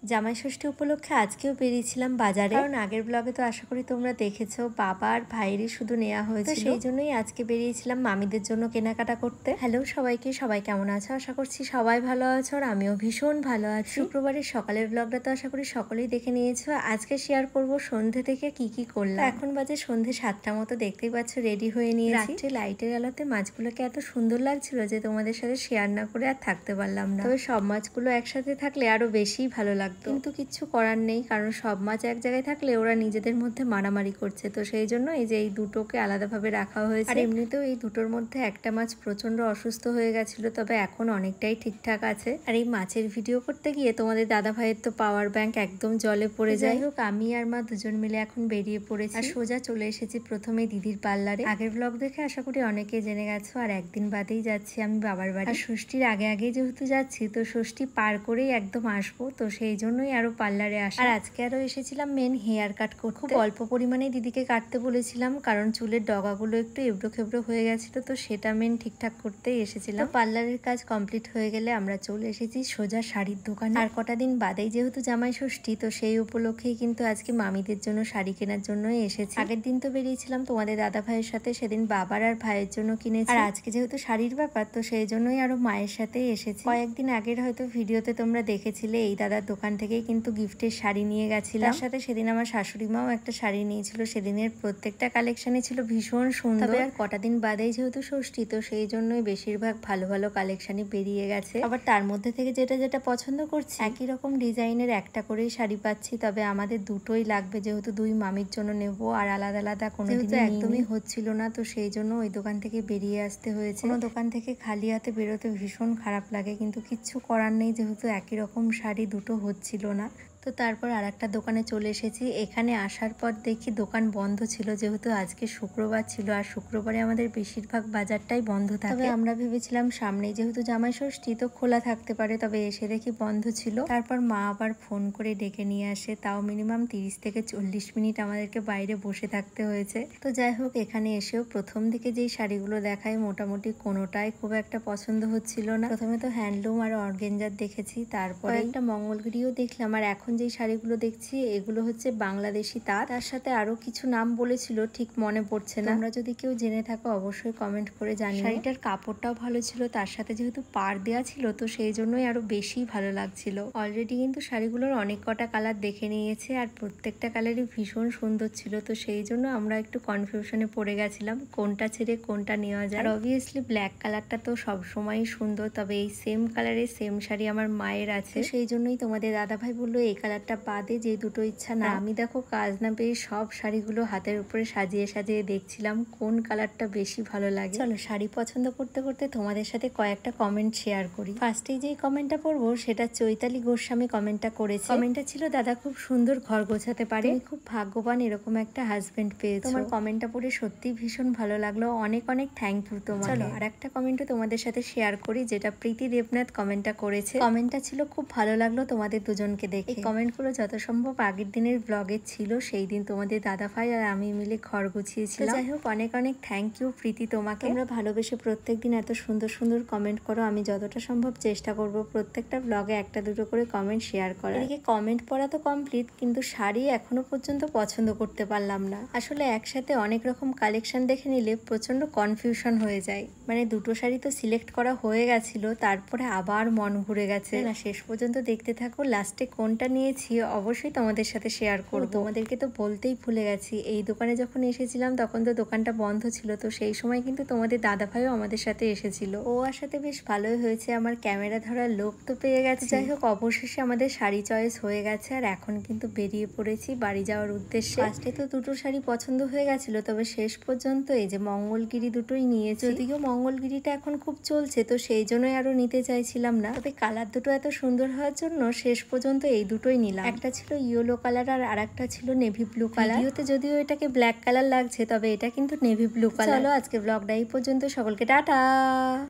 জামাই ষষ্ঠী উপলক্ষে আজকেও বেরিয়েছিলাম বাজারে, কারণ আগের ব্লগে তো আশা করি তোমরা দেখেছো বাবা আর ভাইয়েরই শুধু নেওয়া হয়েছিল, সেই জন্যই আজকে বেরিয়েছিলাম মামিদের জন্য কেনাকাটা করতে। হ্যালো সবাইকে, সবাই কেমন আছো? আশা করছি সবাই ভালো আছো আর আমিও ভীষণ ভালো আছি। শুক্রবারের সকালের ব্লগটা তো আশা করি সকলেই দেখে নিয়েছো। আজকে শেয়ার করব সন্ধ্যে থেকে কি করলাম। এখন বাজে সন্ধ্যে 7টা মতো, দেখতেই পাচ্ছ রেডি হয়ে নিয়েছি। রাত্রে লাইটের আলোতে মাছগুলোকে এত সুন্দর লাগছিল যে তোমাদের সাথে শেয়ার না করে আর থাকতে পারলাম না। তবে সব মাছগুলো একসাথে থাকলে আরো বেশি ভালো লাগতো, কিন্তু কিচ্ছু করার নেই, কারণ সব মাছ এক জায়গায় থাকলে ওরা নিজেদের মধ্যে মারামারি করছে। তো সেই জন্য এই যে এই দুটোকে আলাদাভাবে রাখা হয়েছে। আর এমনিতেও এই দুটোর মধ্যে একটা মাছ প্রচন্ড অসুস্থ হয়ে গেছিল, তবে এখন অনেকটাই ঠিকঠাক আছে। আর এই মাছের ভিডিও করতে গিয়ে তোমাদের দাদা ভাইয়ের তো পাওয়ার ব্যাংক একদম জলে পড়ে যায়। হোক, আমি আর মা দুজন মিলে এখন বেরিয়ে পড়েছি আর সোজা চলে এসেছি প্রথমে দিদির পার্লারে। আগের ব্লগ দেখে আশা করি অনেকে জেনে গেছো। আর একদিন বাদেই যাচ্ছি আমি বাবার বাড়ি। আর ষষ্ঠীর আগে যেহেতু যাচ্ছি, তো ষষ্ঠী পার করেই একদম আসবো, তো সেই জন্যই আরো পার্লারে আসা। আর আজকে আরো এসেছিলাম মেন হেয়ার কাট করতে। খুব অল্প পরিমাণে দিদিকে কাটতে বলেছিলাম, কারণ চুলের ডগাগুলো একটু এবড়ো খেবড়ো হয়ে গেছিল, তো সেটা মেন ঠিকঠাক করতেই এসেছিলাম। পার্লারের কাজ কমপ্লিট হয়ে গেলে আমরা চলে এসেছি সোজা শাড়ির দোকানে। আর কটা দিন বাদেই যেহেতু জামাই ষষ্ঠী, তো সেই উপলক্ষেই কিন্তু আজকে মামিদের জন্য শাড়ি কেনার জন্যই এসেছি। আগের দিন তো বেরিয়েছিলাম তোমাদের দাদা ভাইয়ের সাথে, সেদিন বাবার আর ভাইয়ের জন্য কিনেছি। আর আজকে যেহেতু শাড়ির ব্যাপার, তো সেই জন্যই আরো মায়ের সাথেই এসেছি। কয়েকদিন আগের হয়তো ভিডিওতে তোমরা দেখেছিলে এই দাদার দোকান থেকেই কিন্তু গিফটের শাড়ি নিয়ে গেছিলাম। তার সাথে সেদিন আমার শাশুড়ি মাও একটা শাড়ি নিয়েছিল। সেদিনের প্রত্যেকটা কালেকশনই ছিল ভীষণ সুন্দর। তবে আর কটা দিন বাদেই যেহেতু ষষ্ঠী, তো সেই জন্যই বেশিরভাগ ভালো ভালো কালেকশনই বেরিয়ে গেছে। আবার তার মধ্যে থেকে যেটা পছন্দ করছি, একই রকম ডিজাইনের একটা করেই শাড়ি পাচ্ছি। তবে আমাদের দুটোই লাগবে, যেহেতু দুই মামির জন্য নেব, আর আলাদা আলাদা কোনো একদমই হচ্ছিল না, তো সেই জন্য ওই দোকান থেকে বেরিয়ে আসতে হয়েছে। কোনো দোকান থেকে খালি হাতে বেরোতে ভীষণ খারাপ লাগে, কিন্তু কিচ্ছু করার নেই, যেহেতু একই রকম শাড়ি দুটো হচ্ছিল না। তো তারপর আর একটা দোকানে চলে এসেছি। এখানে আসার পর দেখি দোকান বন্ধ ছিল, যেহেতু আজকে শুক্রবার ছিল, আর শুক্রবারে আমাদের বেশিরভাগ বাজারটাই বন্ধ থাকে। তবে আমরা ভেবেছিলাম সামনেই যেহেতু জামাই ষষ্ঠী, তো খোলা থাকতে পারে, তবে এসে দেখি বন্ধ ছিল। তারপর মা আবার ফোন করে ডেকে নিয়ে আসে, তাও মিনিমাম 30 থেকে 40 মিনিট আমাদেরকে বাইরে বসে থাকতে হয়েছে। তো যাই হোক, এখানে এসেও প্রথম দিকে যেই শাড়িগুলো দেখায় মোটামুটি কোনোটাই খুব একটা পছন্দ হচ্ছিল না। প্রথমে তো হ্যান্ডলুম আর অর্গেঞ্জার দেখেছি, তারপরে একটা মঙ্গলগিরিও দেখলাম। আর এখন যে শাড়িগুলো দেখছি এগুলো হচ্ছে বাংলাদেশি তাঁত। তার সাথে আরো কিছু নাম বলেছিল, ঠিক মনে পড়ছে না। তোমরা যদি কেউ জেনে থাকো অবশ্যই কমেন্ট করে জানিও। শাড়িটার কাপড়টাও ভালো ছিল, তার সাথে যেহেতু পাড় দেওয়া ছিল, তো সেই জন্যই আরো বেশি ভালো লাগছিল। অলরেডি কিন্তু শাড়িগুলোর অনেক কটা কালার দেখে নিয়েছে, আর প্রত্যেকটা কালারই ভীষণ সুন্দর ছিল, তো সেই জন্য আমরা একটু কনফিউশনে পড়ে গেছিলাম কোনটা ছেড়ে কোনটা নেওয়া যায়। আর অবভিয়াসলি ব্ল্যাক কালারটা তো সবসময়ই সুন্দর, তবে এই সেম কালারের সেম শাড়ি আমার মায়ের আছে, সেই জন্যই তোমাদের দাদাভাই বললো এই কালারটা বাদে যে দুটো ইচ্ছা না। আমি দেখো কাজ না পেয়ে সব শাড়িগুলো হাতের উপরে সাজিয়ে সাজিয়ে দেখছিলাম কোন কালারটা বেশি ভালো লাগে। চলো শাড়ি পছন্দ করতে করতে তোমাদের সাথে কয়েকটা কমেন্ট শেয়ার করি। ফার্স্টেই যে কমেন্টটা পড়বো সেটা চৈতালি গোস্বামী কমেন্টটা করেছে। কমেন্টটা ছিল, দাদা খুব সুন্দর ঘর গোছাতে পারে, তুমি খুব ভাগ্যবান এরকম একটা হাজবেন্ড পেয়েছো। তোমার কমেন্টটা পড়ে সত্যি ভীষণ ভালো লাগলো, অনেক অনেক থ্যাংক ইউ তোমাকে। চলো আর একটা কমেন্টও তোমাদের সাথে শেয়ার করি, যেটা প্রীতি দেবনাথ কমেন্টটা করেছে। কমেন্টটা ছিল, খুব ভালো লাগলো তোমাদের দুজনকে দেখে। এই কমেন্টগুলো যত সম্ভব আগের দিনের ব্লগে ছিল, সেই দিন তোমাদের দাদা ভাই আর আমি মিলে ঘর গুছিয়েছিলাম। যাই হোক, অনেক অনেক থ্যাংক ইউ প্রীতি তোমাকে। তোমরা ভালোবেসে প্রত্যেকদিন এত সুন্দর সুন্দর কমেন্ট করো। আমি যতটা সম্ভব চেষ্টা করব প্রত্যেকটা ব্লগে একটা দুটো করে কমেন্ট শেয়ার করার। এদিকে কমেন্ট পড়া তো কমপ্লিট, কিন্তু শাড়ি এখনো পর্যন্ত পছন্দ করতে পারলাম না। আসলে একসাথে অনেক রকম কালেকশন দেখে নিলে প্রচন্ড কনফিউশন হয়ে যায়। মানে দুটো শাড়ি তো সিলেক্ট করা হয়ে গেছিল, তারপরে আবার মন ঘুরে গেছে। না, শেষ পর্যন্ত দেখতে থাকো, লাস্টে কোনটা নিয়েছি অবশ্যই তোমাদের সাথে শেয়ার করব। তোমাদেরকে তো বলতেই ভুলে গেছি, এই দোকানে যখন এসেছিলাম তখন তো দোকানটা বন্ধ ছিল, তো সেই সময় কিন্তু তোমাদের দাদা ভাইও আমাদের সাথে এসেছিল। ও আসাতে বেশ ভালোই হয়েছে, আমার ক্যামেরা ধরার লোক তো পেয়ে গেছে। যাই হোক, অবশেষে আমাদের শাড়ি চয়েস হয়ে গেছে, আর এখন কিন্তু বেরিয়ে পড়েছি বাড়ি যাওয়ার উদ্দেশ্যে। ফার্স্টে তো দুটো শাড়ি পছন্দ হয়ে গেছিল, তবে শেষ পর্যন্ত এই যে মঙ্গলগিরি দুটোই নিয়েছি। যদিও মঙ্গলগিরিটা এখন খুব চলছে, তো সেই জন্যই আরো নিতে চাইছিলাম না, তবে কালার দুটো এত সুন্দর হওয়ার জন্য শেষ পর্যন্ত এই দুটোই নিলাম। একটা ছিল ইয়েলো কালার আর আরেকটা ছিল নেভি ব্লু কালার। ভিডিওতে যদিও এটাকে ব্ল্যাক কালার লাগছে, তবে এটা কিন্তু নেভি ব্লু কালার। চলো আজকে ব্লগটা এই পর্যন্ত, সকলকে টাটা।